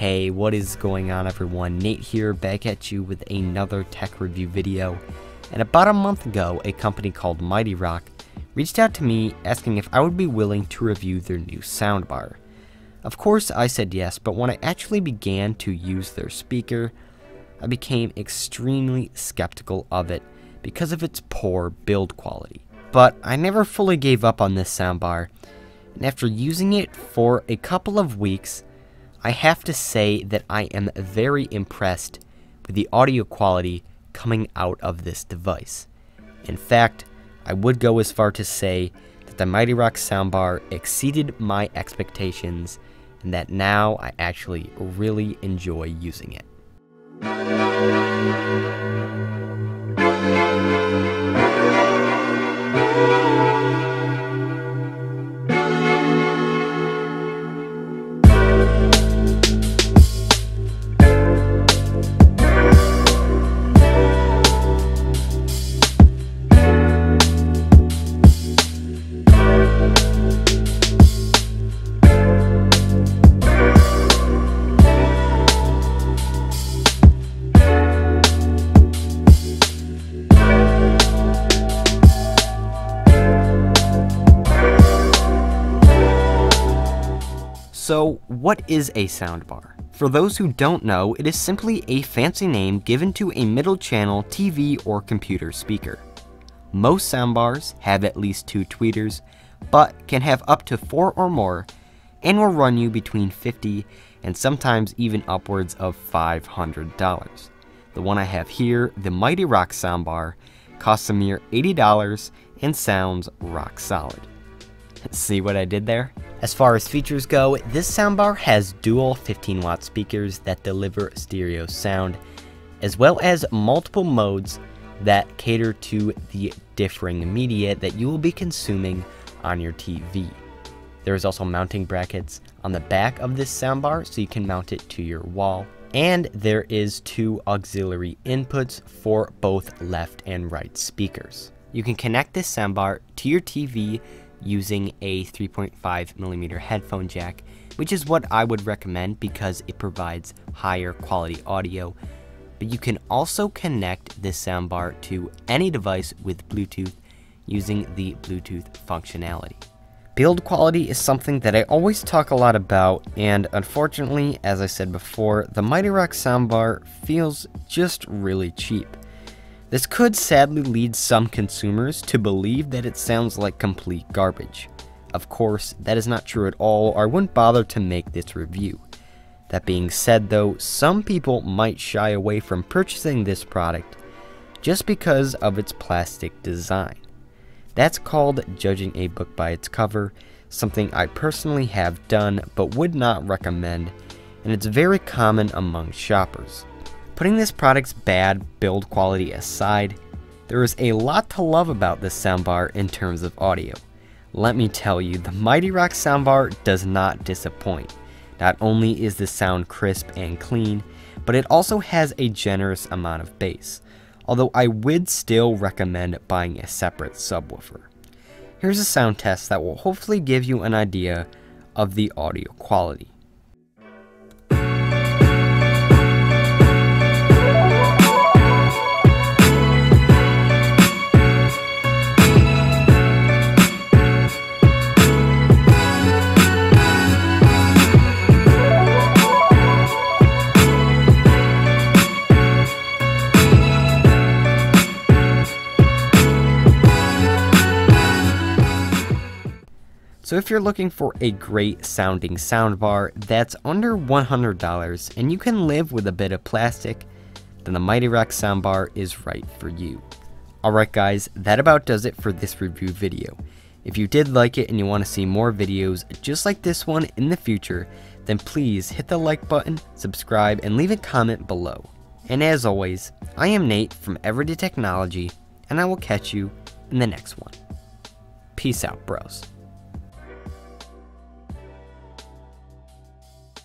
Hey, what is going on everyone? Nate here, back at you with another tech review video. And about a month ago, a company called Mighty Rock reached out to me asking if I would be willing to review their new soundbar. Of course I said yes, but when I actually began to use their speaker, I became extremely skeptical of it because of its poor build quality. But I never fully gave up on this soundbar, and after using it for a couple of weeks, I have to say that I am very impressed with the audio quality coming out of this device. In fact, I would go as far to say that the Mighty Rock soundbar exceeded my expectations and that now I actually really enjoy using it. So, what is a soundbar? For those who don't know, it is simply a fancy name given to a middle channel TV or computer speaker. Most soundbars have at least 2 tweeters, but can have up to 4 or more, and will run you between $50 and sometimes even upwards of $500. The one I have here, the Mighty Rock soundbar, costs a mere $80 and sounds rock solid. See what I did there? As far as features go, this soundbar has dual 15-watt speakers that deliver stereo sound, as well as multiple modes that cater to the differing media that you will be consuming on your TV. There is also mounting brackets on the back of this soundbar so you can mount it to your wall, and there is 2 auxiliary inputs for both left and right speakers. You can connect this soundbar to your TV using a 3.5mm headphone jack, which is what I would recommend because it provides higher quality audio. But you can also connect this soundbar to any device with Bluetooth using the Bluetooth functionality. Build quality is something that I always talk a lot about, and unfortunately, as I said before, the Mighty Rock soundbar feels just really cheap. This could sadly lead some consumers to believe that it sounds like complete garbage. Of course, that is not true at all, or I wouldn't bother to make this review. That being said though, some people might shy away from purchasing this product just because of its plastic design. That's called judging a book by its cover, something I personally have done but would not recommend, and it's very common among shoppers. Putting this product's bad build quality aside, there is a lot to love about this soundbar in terms of audio. Let me tell you, the Mighty Rock soundbar does not disappoint. Not only is the sound crisp and clean, but it also has a generous amount of bass, although I would still recommend buying a separate subwoofer. Here's a sound test that will hopefully give you an idea of the audio quality. So if you're looking for a great sounding soundbar that's under $100 and you can live with a bit of plastic, then the Mighty Rock soundbar is right for you. Alright guys, that about does it for this review video. If you did like it and you want to see more videos just like this one in the future, then please hit the like button, subscribe, and leave a comment below. And as always, I am Nate from EverydayTechnology, and I will catch you in the next one. Peace out, bros.